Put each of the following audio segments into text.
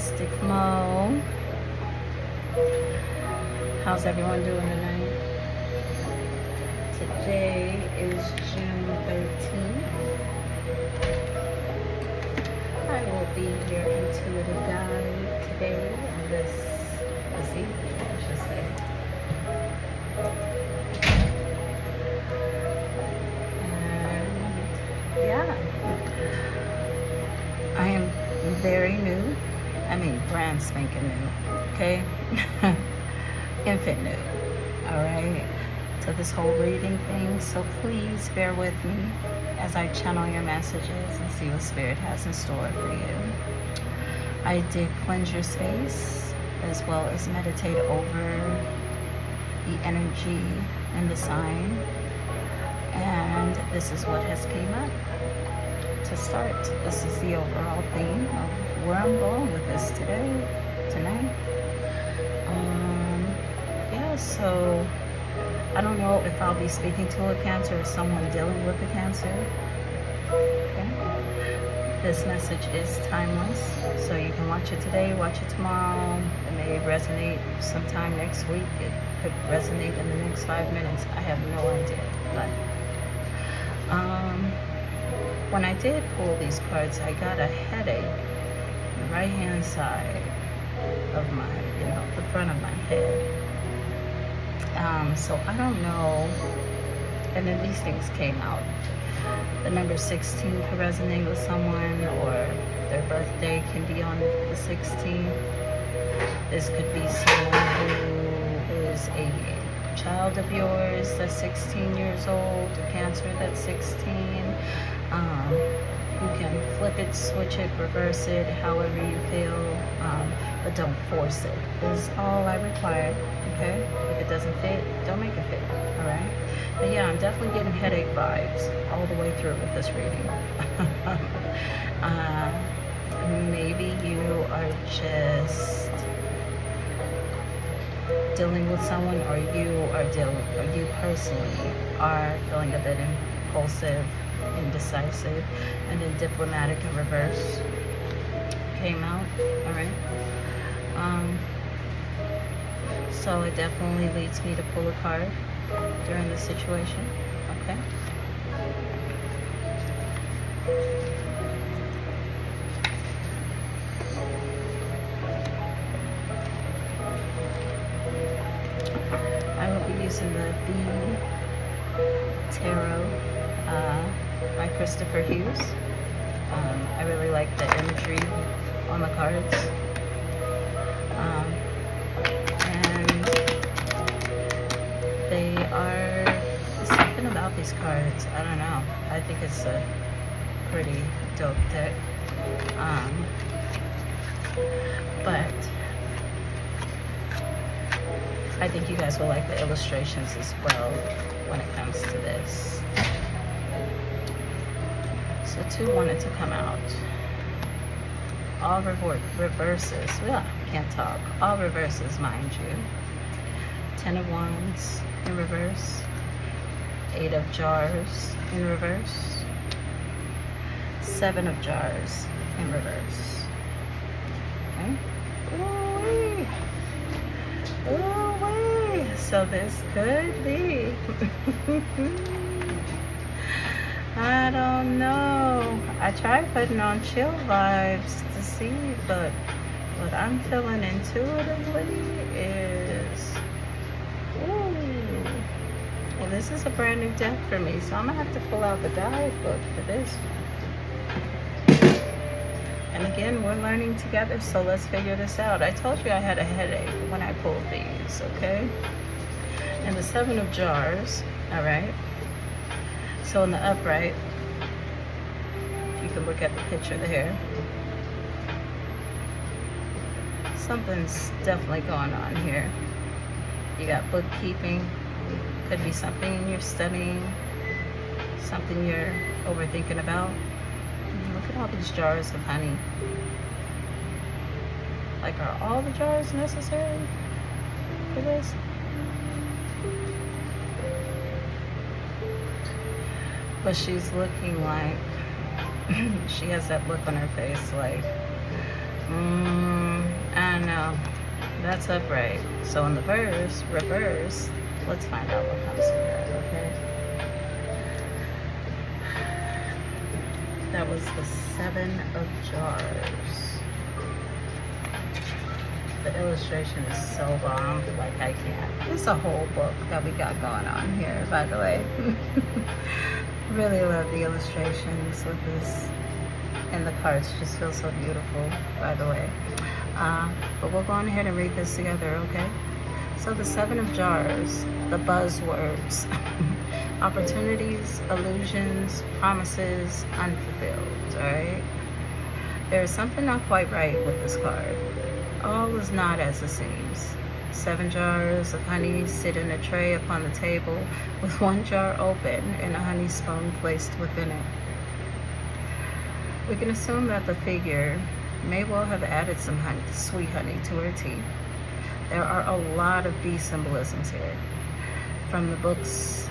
Mystic Mo. How's everyone doing tonight? Today is June 13th. I will be your intuitive guide today, on this evening, I should say. And yeah, I am very new. I mean, brand spanking new, okay? Infant new, all right? To this whole reading thing, so please bear with me as I channel your messages and see what Spirit has in store for you. I did cleanse your space as well as meditate over the energy and the sign, and this is what has came up to start. This is the overall theme of where I'm going with this tonight. Yeah, so I don't know if I'll be speaking to a Cancer or someone dealing with a Cancer. Okay. This message is timeless, so you can watch it today, watch it tomorrow. It may resonate sometime next week. It could resonate in the next 5 minutes. I have no idea. But when I did pull these cards, I got a headache on the right hand side of my, the front of my head. So I don't know. And then these things came out. The number 16 could resonate with someone, or their birthday can be on the 16th. This could be someone who is a child of yours that's 16 years old, a Cancer that's 16. You can flip it, switch it, reverse it, however you feel, but don't force it. Is all I require, okay? If it doesn't fit, don't make it fit, all right? But yeah, I'm definitely getting headache vibes all the way through with this reading. Maybe you are just dealing with someone, or you personally are feeling a bit impulsive, indecisive, and then diplomatic in reverse came out. All right. So it definitely leads me to pull a card during this situation. Okay. I will be using the B Tarot by Christopher Hughes. I really like the imagery on the cards. And they are something about these cards. I don't know. I think it's a pretty dope deck. But I think you guys will like the illustrations as well when it comes to this. So 2 wanted to come out. All reverses. Yeah, can't talk. All reverses, mind you. 10 of Wands in reverse. 8 of Jars in reverse. 7 of Jars in reverse. Okay. Ooh-wee. Ooh-wee. So this could be. I don't know. I tried putting on chill vibes to see, but what I'm feeling intuitively is, ooh. Well, this is a brand new deck for me, so I'm gonna have to pull out the guidebook for this one. And again, we're learning together, so let's figure this out. I told you I had a headache when I pulled these, okay? And the 7 of Jars, all right? So in the upright, you can look at the picture there. Something's definitely going on here. You got bookkeeping. Could be something you're studying, something you're overthinking about. Look at all these jars of honey. Like, are all the jars necessary for this? But she's looking like, she has that look on her face like, I know. That's upright. So in the reverse, let's find out what comes from that, okay? That was the 7 of Jars. The illustration is so bomb, like I can't. It's a whole book that we got going on here, by the way. Really love the illustrations with this, and the cards just feel so beautiful, by the way. But we'll go on ahead and read this together, okay? So the 7 of Jars, the buzzwords, opportunities, illusions, promises, unfulfilled, all right? There is something not quite right with this card. All is not as it seems. 7 jars of honey sit in a tray upon the table, with 1 jar open and a honey spoon placed within it. We can assume that the figure may well have added some honey, sweet honey to her tea. There are a lot of bee symbolisms here. From the books,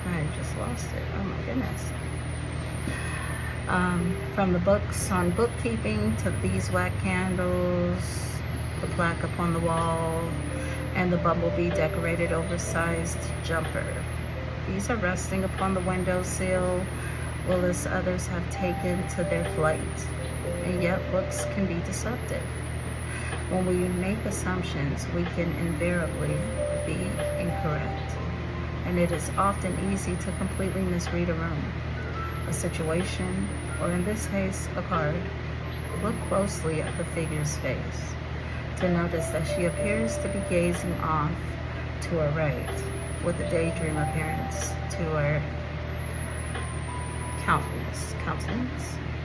I just lost it, oh my goodness. From the books on bookkeeping to the beeswax candles, the plaque upon the wall, and the bumblebee decorated oversized jumper. These are resting upon the windowsill, whilst others have taken to their flight. And yet books can be deceptive. When we make assumptions, we can invariably be incorrect. And it is often easy to completely misread a room, a situation, or in this case, a card. Look closely at the figure's face to notice that she appears to be gazing off to her right with a daydream appearance to her countenance.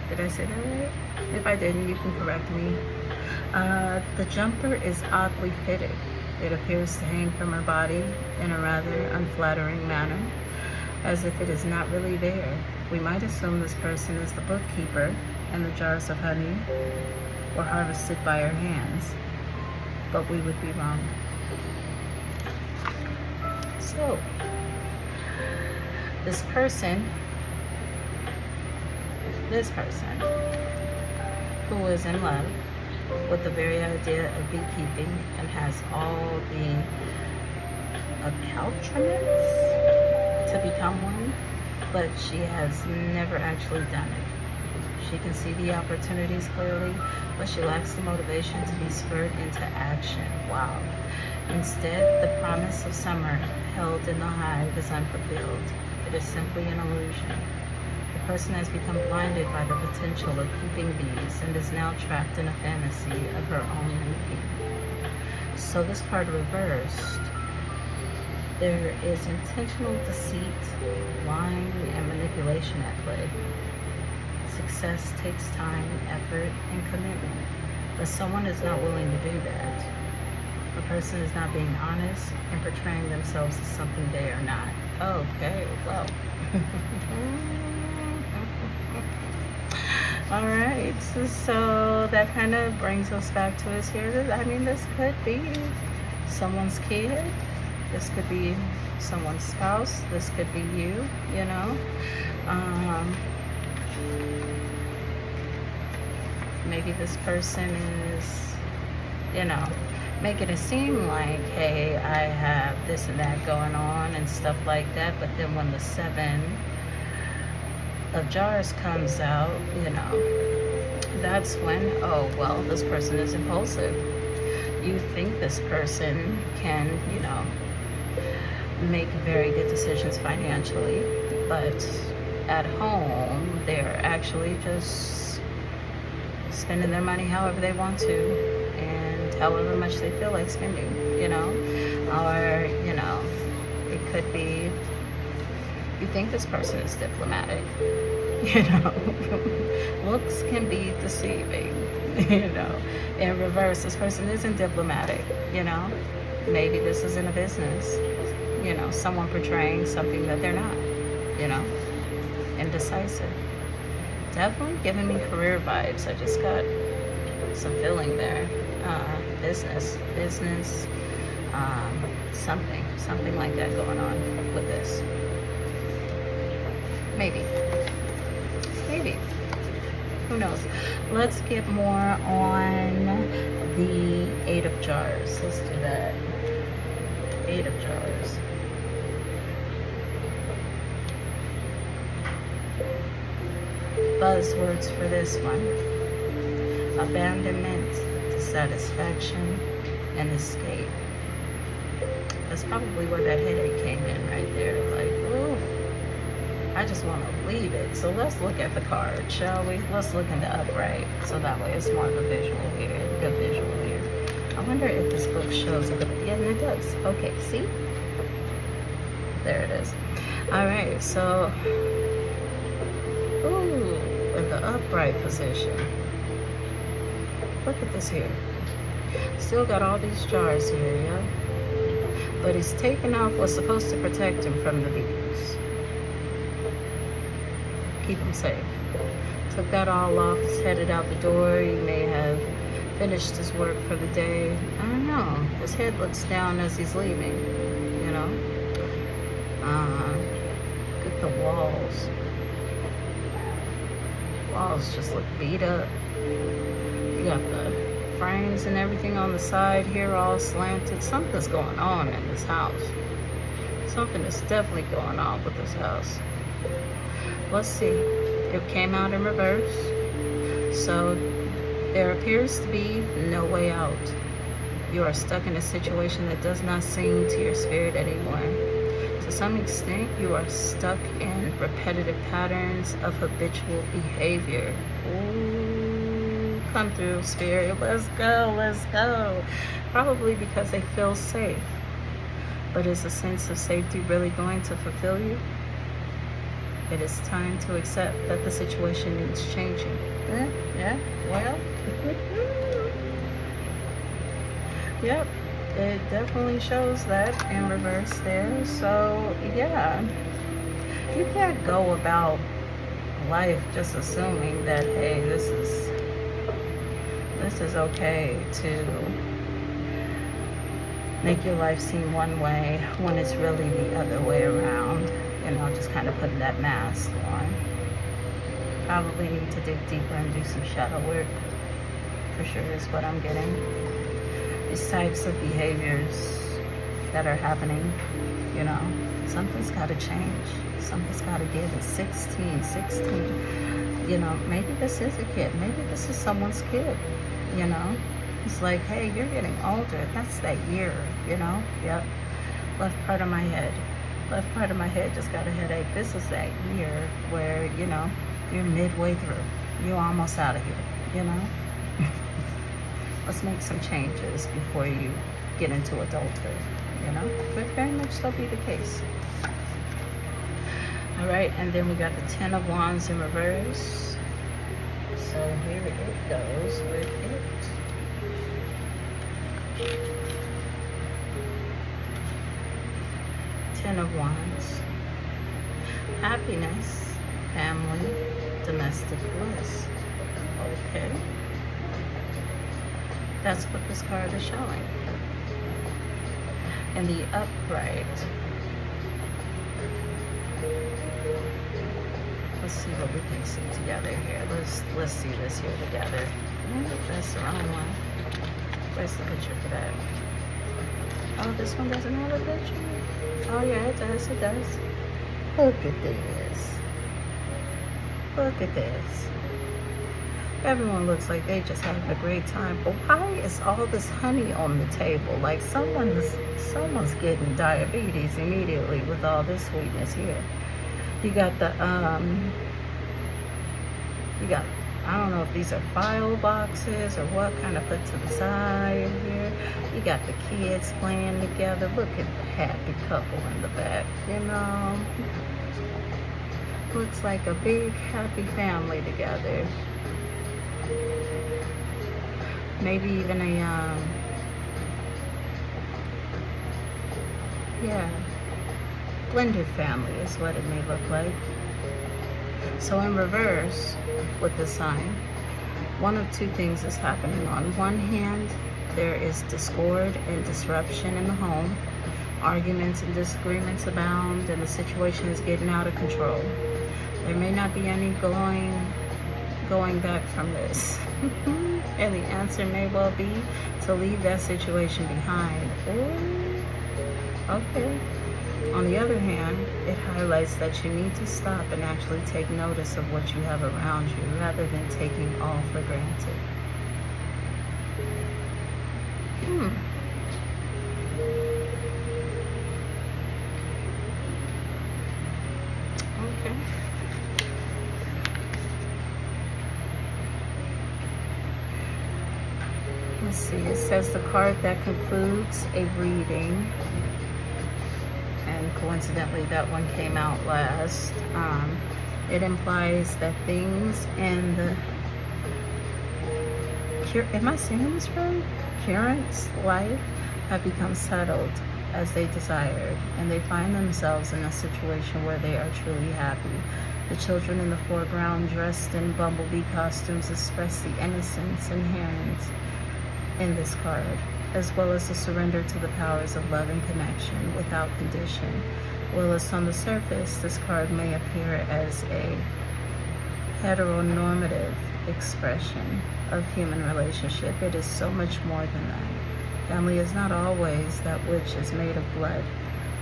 Did I say that right? If I didn't, you can correct me. The jumper is oddly fitted. It appears to hang from her body in a rather unflattering manner, as if it is not really there. We might assume this person is the bookkeeper and the jars of honey were harvested by her hands, but we would be wrong. So, this person who is in love with the very idea of beekeeping and has all the accoutrements to become one, but she has never actually done it. She can see the opportunities clearly, but she lacks the motivation to be spurred into action. Wow. Instead, the promise of summer held in the hive is unfulfilled. It is simply an illusion. The person has become blinded by the potential of keeping bees and is now trapped in a fantasy of her own making. So this card reversed, there is intentional deceit, lying, and manipulation at play. Success takes time, effort, and commitment, but someone is not willing to do that. A person is not being honest and portraying themselves as something they are not. Okay, well. All right, so that kind of brings us back to us here. I mean, this could be someone's kid. This could be someone's spouse. This could be you, you know. Maybe this person is, you know, making it seem like, hey, I have this and that going on and stuff like that. But then when the 7 of Jars comes out, you know, that's when, oh, well, this person is impulsive. You think this person can, you know, make very good decisions financially, but at home, they're actually just spending their money however they want to and however much they feel like spending, you know, or, you know, it could be you think this person is diplomatic, you know. Looks can be deceiving, you know. In reverse, this person isn't diplomatic, you know. Maybe this is in a business, you know, someone portraying something that they're not, you know, indecisive. Definitely giving me career vibes. I just got some feeling there. Business, something like that going on with this. Maybe. Who knows? Let's get more on the Eight of Jars. Let's do that. Eight of Jars. Buzzwords for this one: abandonment, dissatisfaction, and escape. That's probably where that headache came in right there. Like, ooh, I just want to leave it. So let's look at the card, shall we? Let's look in the upright, so that way it's more of a visual here, good visual here. I wonder if this book shows a good, yeah, it does. Okay, see? There it is. All right, so, ooh, in the upright position. Look at this here. Still got all these jars here, yeah? But he's taken off what's supposed to protect him from the bees. Keep him safe. Took that all off, he's headed out the door. He may have finished his work for the day. I don't know. His head looks down as he's leaving, you know? Look at the walls. Walls just look beat up. You got the frames and everything on the side here all slanted. Something's going on in this house. Something is definitely going on with this house. Let's see. It came out in reverse. So there appears to be no way out. You are stuck in a situation that does not sing to your spirit anymore. To some extent, you are stuck in repetitive patterns of habitual behavior. Ooh, come through, spirit. Let's go, let's go. Probably because they feel safe. But is a sense of safety really going to fulfill you? It is time to accept that the situation needs changing. Yeah, well. Yep, it definitely shows that in reverse there. So, yeah, you can't go about life just assuming that, hey, this is okay to make your life seem one way when it's really the other way around. You know, just kind of putting that mask on. Probably need to dig deeper and do some shadow work, for sure, is what I'm getting. These types of behaviors that are happening, you know, something's got to change. Something's got to give. It's 16. You know, maybe this is a kid. Maybe this is someone's kid, you know. It's like, hey, you're getting older. That's that year, you know. Yep. Left part of my head just got a headache. This is that year where, you know, you're midway through. You're almost out of here, you know. Let's make some changes before you get into adulthood, you know. Could very much so be the case. All right, and then we got the Ten of Wands in reverse. So here it goes with it. Ten of Wands. Happiness, family, domestic bliss. Okay. That's what this card is showing. And the upright. Let's see what we can see together here. Let's see this here together. That's the wrong one. Where's the picture for that? Oh, this one doesn't have a picture. Oh yeah, it does. It does. Look at this. Look at this. Everyone looks like they just having a great time. But why is all this honey on the table? Like someone's getting diabetes immediately with all this sweetness here. You got the I don't know if these are file boxes or what, kind of put to the side here. You got the kids playing together. Look at the happy couple in the back, you know. Looks like a big happy family together. Maybe even a blended family is what it may look like. So in reverse with the sign, one of two things is happening. On one hand, there is discord and disruption in the home. Arguments and disagreements abound, and the situation is getting out of control. There may not be any going going back from this? And the answer may well be to leave that situation behind. Ooh, okay. On the other hand, it highlights that you need to stop and actually take notice of what you have around you rather than taking all for granted. Okay. Let's see, it says the card that concludes a reading, and coincidentally that one came out last. It implies that things in the am I saying this right? Current's life have become settled as they desired, and they find themselves in a situation where they are truly happy. The children in the foreground, dressed in bumblebee costumes, express the innocence inherent in this card, as well as the surrender to the powers of love and connection without condition. Whilst on the surface, this card may appear as a heteronormative expression of human relationship, it is so much more than that. Family is not always that which is made of blood.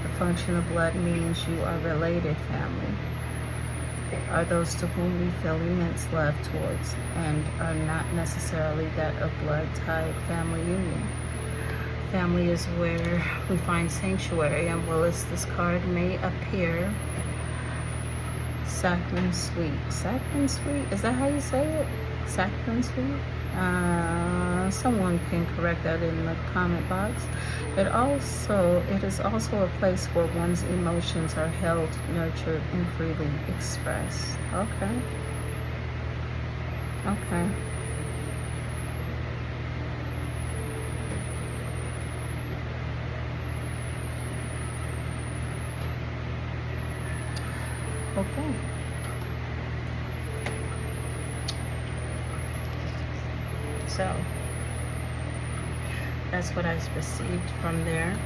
The function of blood means you are related. Family are those to whom we feel immense love towards, and are not necessarily that of blood-tied family union. Family is where we find sanctuary, and whilst this card may appear saccharin sweet. Saccharin sweet? Is that how you say it? Saccharin sweet? Someone can correct that in the comment box. It is also a place where one's emotions are held, nurtured, and freely expressed. Okay. Okay. Okay. So that's what I received from there.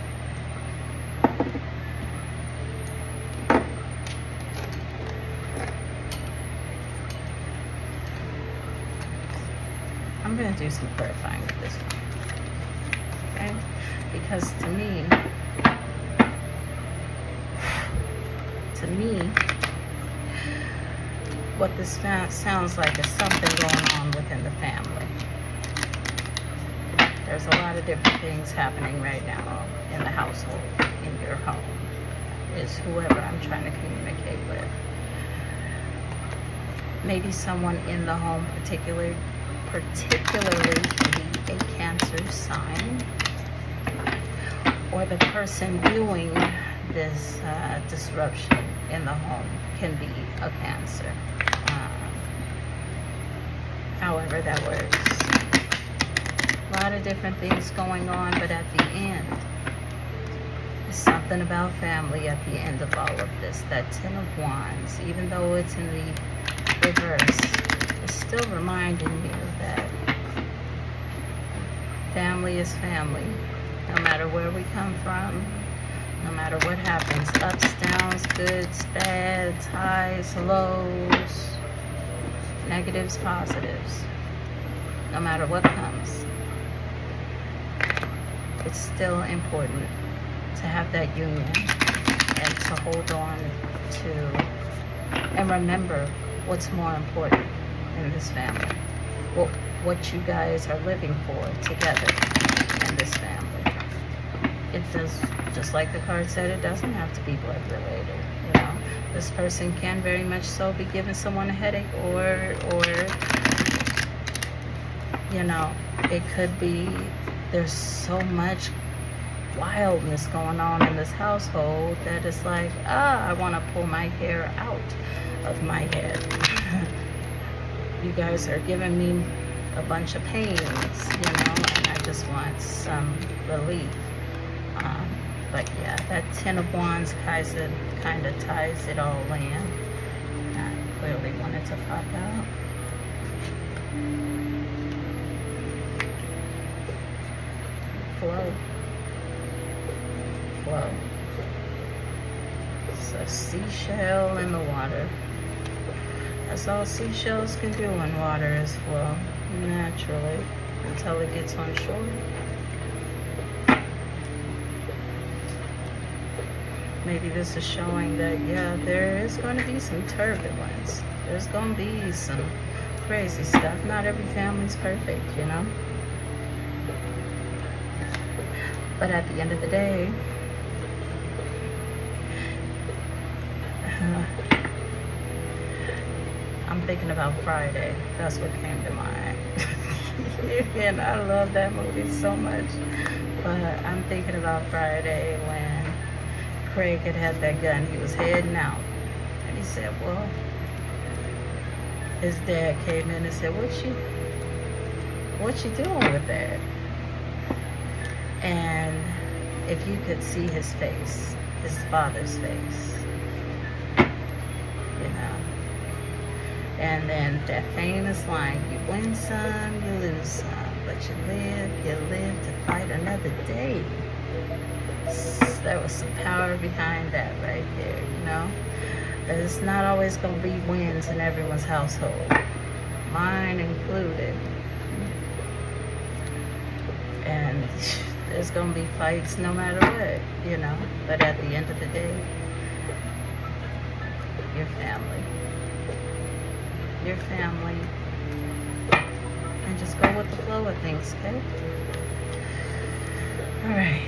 I'm going to do some clarifying with this one. Okay? Because to me, what this sounds like is something going on within the family. There's a lot of different things happening right now in the household, in your home, is whoever I'm trying to communicate with. Maybe someone in the home particularly can be a Cancer sign, or the person viewing this disruption in the home can be a Cancer. However that works. A lot of different things going on, but at the end, there's something about family at the end of all of this. That Ten of Wands, even though it's in the reverse, it's still reminding you that family is family. No matter where we come from, no matter what happens, ups, downs, goods, bads, highs, lows, negatives, positives, no matter what comes, it's still important to have that union and to hold on to and remember what's more important in this family. What you guys are living for together in this family. It does, just like the card said, it doesn't have to be blood related. You know, this person can very much so be giving someone a headache, or you know, it could be there's so much wildness going on in this household that it's like, I want to pull my hair out of my head. You guys are giving me a bunch of pains, you know, and I just want some relief. But yeah, that Ten of Wands kind of ties it all in. I clearly wanted to pop out. Flow. It's a seashell in the water. That's all seashells can do when water is flow, naturally, until it gets on shore. Maybe this is showing that, yeah, there is going to be some turbulence. There's going to be some crazy stuff. Not every family's perfect, you know? But at the end of the day, I'm thinking about Friday. That's what came to mind. And I love that movie so much. But I'm thinking about Friday when Craig had that gun. He was heading out. And he said, well, his dad came in and said, what you doing with that? And if you could see his face, his father's face, you know. And then that famous line, you win some, you lose some, but you live to fight another day. There was some power behind that right there, you know. It's not always going to be wins in everyone's household, mine included. And there's going to be fights no matter what, you know. But at the end of the day, your family. Your family. And just go with the flow of things, okay? Alright.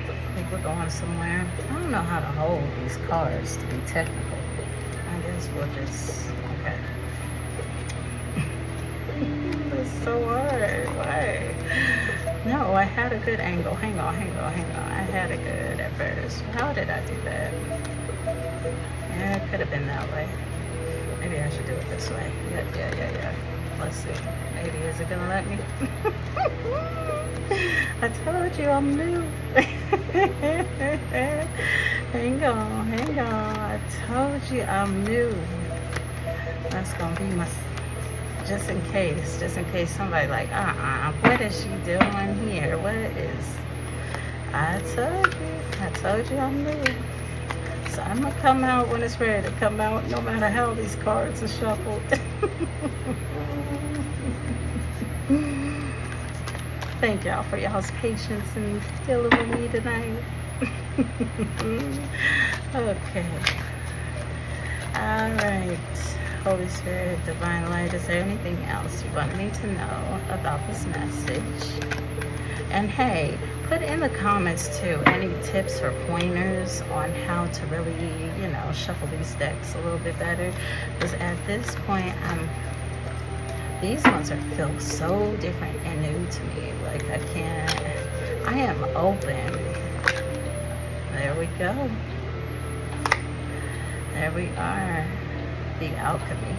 I think we're going somewhere. I don't know how to hold these cards to be technical. I guess we'll just, okay. It's so hard. Why? No, I had a good angle. Hang on. I had it good at first. How did I do that? Yeah, it could have been that way. Maybe I should do it this way. Yeah. Let's see. Maybe, is it gonna let me? I told you I'm new. Hang on. I told you I'm new. That's gonna be my, just in case somebody like, what is she doing here? What is, I told you I'm new. So I'm gonna come out when it's ready to come out, no matter how these cards are shuffled. Thank y'all for y'all's patience and dealing with me tonight. Okay. Alright. Holy Spirit, Divine Light, is there anything else you want me to know about this message? And hey, put in the comments too any tips or pointers on how to really, you know, shuffle these decks a little bit better. Because at this point, these ones feel so different and new to me. Like I am open. There we go. There we are. The Alchemy.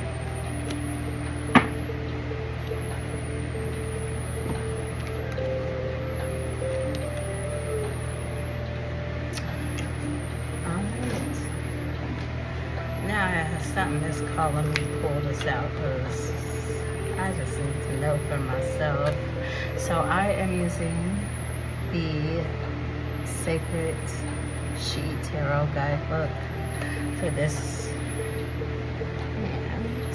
Alright. Now something is calling me to pull this out because I just need to know for myself. So I am using the Sacred She Tarot Guidebook for this, and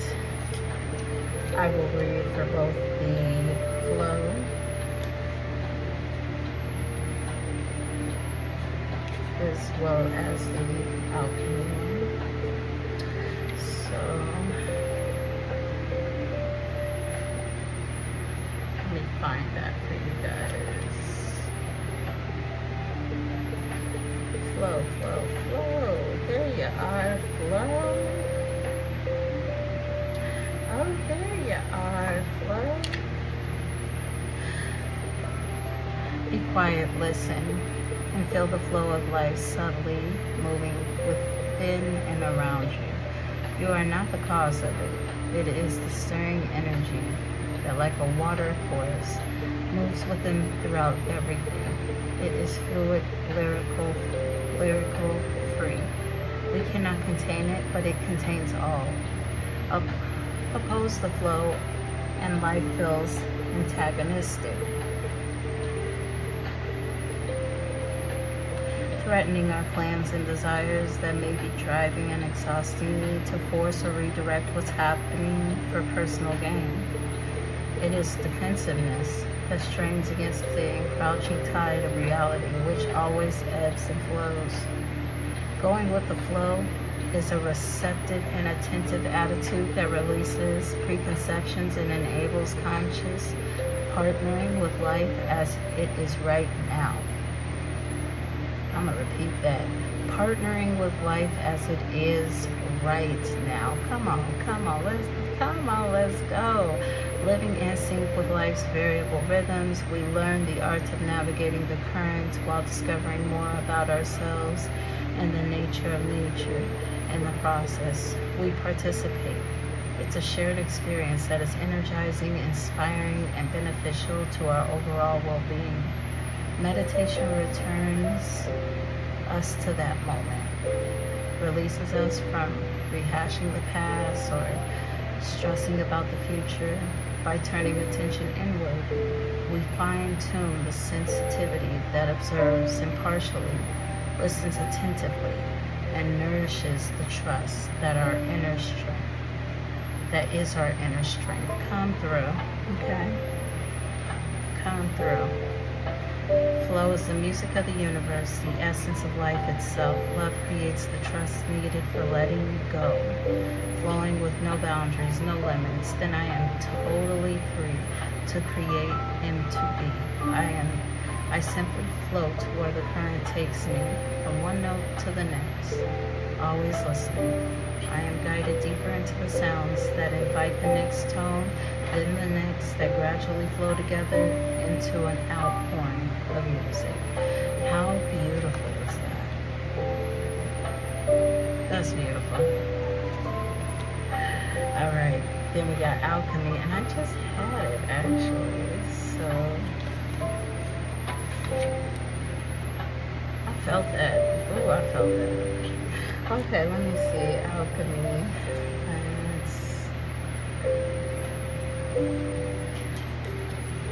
I will read for both the flow as well as the alchemy. So let me find that for you guys. Flow. There you are, flow. Oh, there you are, flow. Be quiet, listen, and feel the flow of life subtly moving within and around you. You are not the cause of it. It is the stirring energy that, like a water course, moves within throughout everything. It is fluid, lyrical, free. We cannot contain it, but it contains all. Oppose the flow, and life feels antagonistic. threatening our plans and desires that may be driving and exhausting me to force or redirect what's happening for personal gain. It is defensiveness that strains against the encroaching tide of reality, which always ebbs and flows. Going with the flow is a receptive and attentive attitude that releases preconceptions and enables conscious partnering with life as it is right now. I'm going to repeat that. Partnering with life as it is right now. Come on, let's go. Living in sync with life's variable rhythms, we learn the art of navigating the current while discovering more about ourselves and the nature of nature. In the process, we participate. It's a shared experience that is energizing, inspiring, and beneficial to our overall well-being. Meditation returns us to that moment, releases us from rehashing the past or stressing about the future. By turning attention inward, we fine-tune the sensitivity that observes impartially, listens attentively, and nourishes the trust that our inner strength, that is our inner strength. Come through, okay? Come through. Flow is the music of the universe, the essence of life itself. Love creates the trust needed for letting go. Flowing with no boundaries, no limits, then I am totally free to create and to be. I simply float where the current takes me, from one note to the next, always listening. I am guided deeper into the sounds that invite the next tone, then the next, that gradually flow together into an outpouring of music. How beautiful is that? That's beautiful. All right, then we got Alchemy, and I just had it actually, so I felt that. Oh, I felt that. Okay, let me see. Alchemy.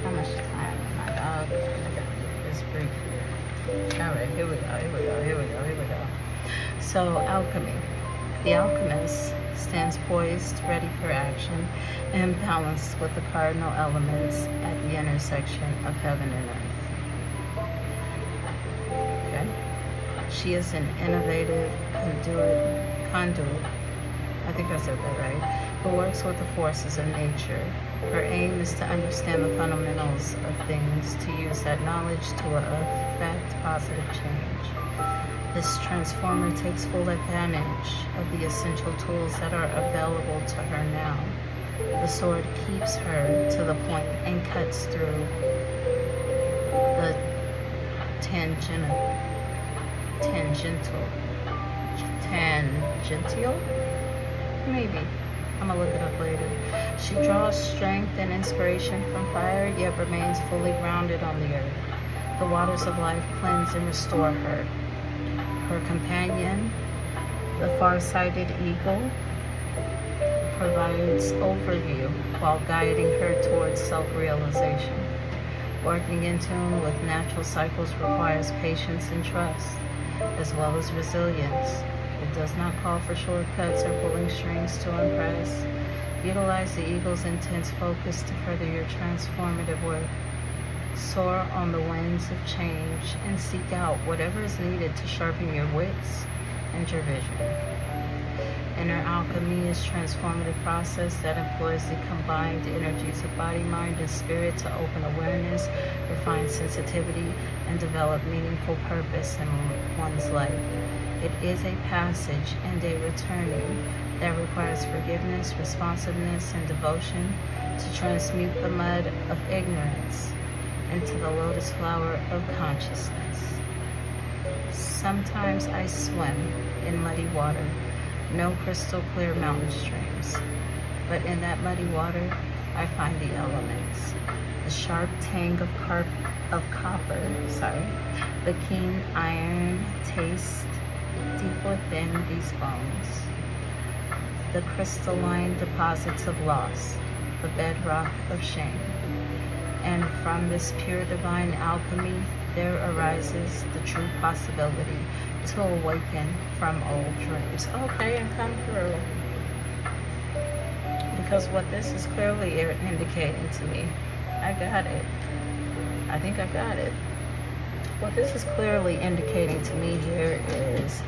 How much time am I? I got this brief here. All right, here we go. So, Alchemy. The alchemist stands poised, ready for action, and balanced with the cardinal elements at the intersection of heaven and earth. She is an innovative conduit, I think I said that right, who works with the forces of nature. Her aim is to understand the fundamentals of things, to use that knowledge to affect positive change. This transformer takes full advantage of the essential tools that are available to her now. The sword keeps her to the point and cuts through the tangential, maybe. I'm gonna look it up later. She draws strength and inspiration from fire, yet remains fully grounded on the earth. The waters of life cleanse and restore her. Her companion, the far-sighted eagle, provides overview while guiding her towards self-realization. Working in tune with natural cycles requires patience and trust, as well as resilience. It does not call for shortcuts or pulling strings to impress. Utilize the eagle's intense focus to further your transformative work. Soar on the winds of change and seek out whatever is needed to sharpen your wits and your vision. Inner alchemy is a transformative process that employs the combined energies of body, mind, and spirit to open awareness, refine sensitivity, and develop meaningful purpose in one's life. It is a passage and a returning that requires forgiveness, responsiveness, and devotion to transmute the mud of ignorance into the lotus flower of consciousness. Sometimes I swim in muddy water, no crystal clear mountain streams, but in that muddy water I find the elements, the sharp tang of copper, the keen iron taste deep within these bones, the crystalline deposits of loss, the bedrock of shame. And from this pure divine alchemy, there arises the true possibility to awaken from old dreams. Okay, and come through. Because what this is clearly indicating to me, I got it. I think I got it. What this is clearly indicating to me here is,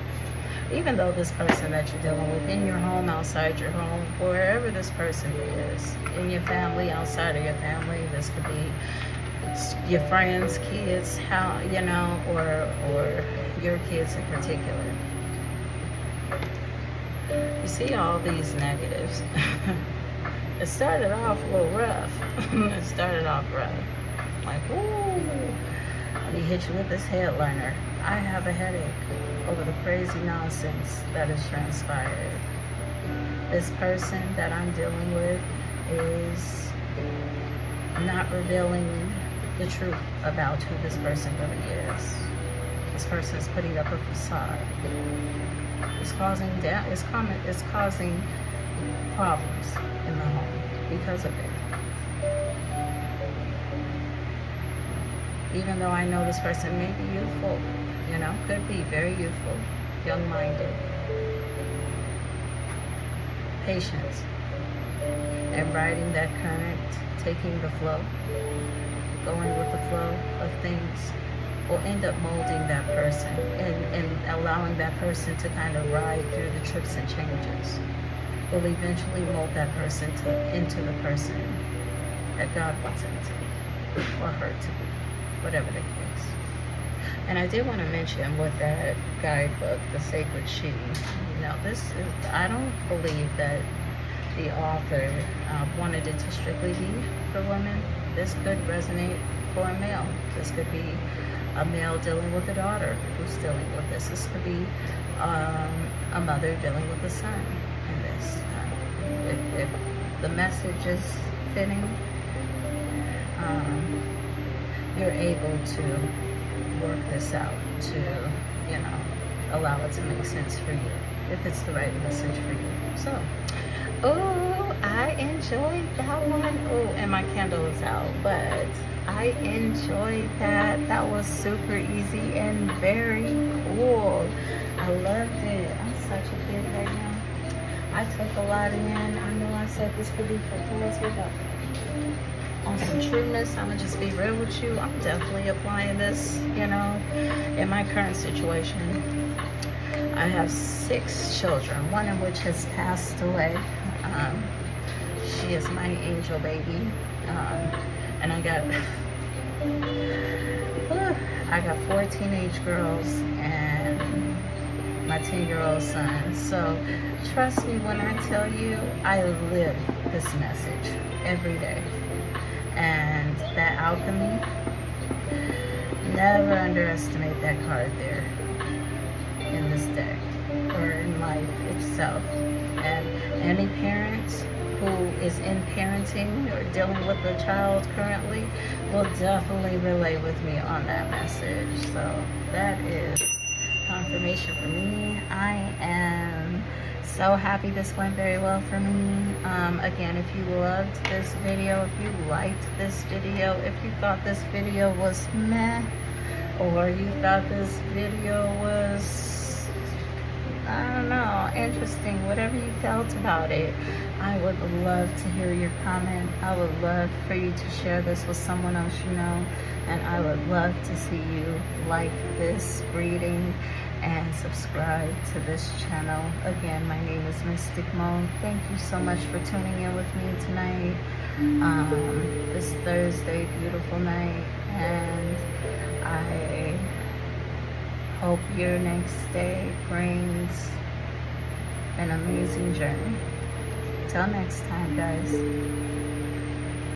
even though this person that you're dealing with in your home, outside your home, wherever this person is, in your family, outside of your family, this could be your friends, kids, how, you know, or your kids in particular. You see all these negatives. It started off a little rough. It started off rough. Like, ooh, let me hit you with this headliner. I have a headache over the crazy nonsense that has transpired. This person that I'm dealing with is not revealing the truth about who this person really is. This person is putting up a facade. It's causing it's causing problems in the home because of it. Even though I know this person may be youthful, you know, could be very youthful, young-minded, patience, and riding that current, taking the flow, going with the flow of things, will end up molding that person and allowing that person to kind of ride through the trips and changes. Will eventually mold that person into the person that God wants him to, or her to be, whatever the case. And I did want to mention with that guidebook, The Sacred She, you know, this is, I don't believe that the author wanted it to strictly be for women. This could resonate for a male. This could be a male dealing with a daughter who's dealing with this. This could be a mother dealing with a son in this. If the message is fitting, you're able to work this out to, you know, allow it to make sense for you, if it's the right message for you. So, oh, I enjoyed that one. Oh, and my candle is out, but I enjoyed that. That was super easy and very cool. I loved it. I'm such a kid right now. I took a lot in. I know I said this could be for boys, but on some trueness, I'm gonna just be real with you. I'm definitely applying this, you know, in my current situation. I have 6 children, one of which has passed away. She is my angel baby. And I got 4 teenage girls and my 10-year-old son. So trust me when I tell you, I live this message every day. And that alchemy, never underestimate that card there in this deck or in life itself. And any parents who is in parenting or dealing with a child currently will definitely relay with me on that message. So that is confirmation for me. I am so happy this went very well for me. Again, if you loved this video, if you liked this video, if you thought this video was meh, or you thought this video was, I don't know, interesting, whatever you felt about it, I would love to hear your comment. I would love for you to share this with someone else you know, and I would love to see you like this reading and subscribe to this channel. Again, my name is Mystic Mo. Thank you so much for tuning in with me tonight. This Thursday, beautiful night, and I hope your next day brings an amazing journey. Till next time, guys.